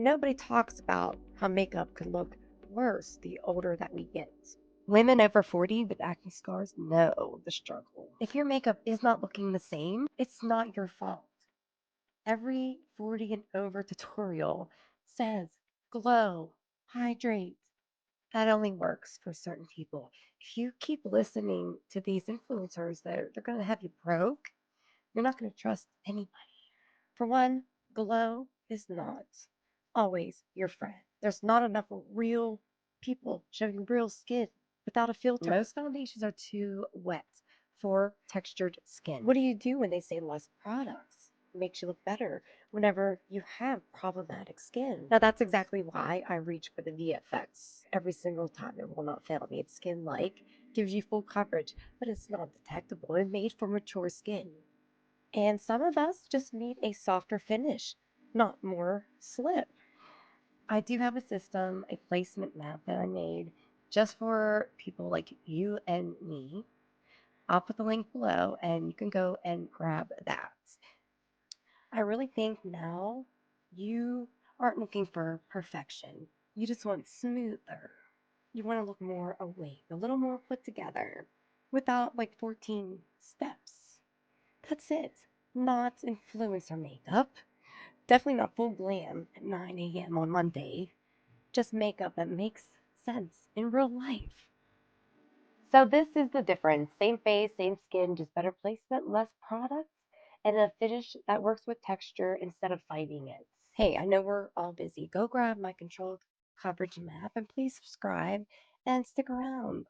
Nobody talks about how makeup can look worse the older that we get. Women over 40 with acne scars know the struggle. If your makeup is not looking the same, it's not your fault. Every 40 and over tutorial says glow, hydrate. That only works for certain people. If you keep listening to these influencers, they're going to have you broke. You're not going to trust anybody. For one, glow is not always your friend. There's not enough real people showing real skin without a filter. Most foundations are too wet for textured skin. What do you do when they say less products? It makes you look better whenever you have problematic skin. Now, that's exactly why I reach for the VFX every single time. It will not fail me. It's skin like, gives you full coverage, but it's not detectable and made for mature skin. And some of us just need a softer finish, not more slip. I do have a system, a placement map that I made just for people like you and me. I'll put the link below and you can go and grab that. I really think now you aren't looking for perfection. You just want smoother. You want to look more awake, a little more put together without like 14 steps. That's it. Not influencer makeup. Definitely not full glam at 9 a.m. on Monday. Just makeup that makes sense in real life. So this is the difference. Same face, same skin, just better placement, less products, and a finish that works with texture instead of fighting it. Hey, I know we're all busy. Go grab my controlled coverage map and please subscribe and stick around.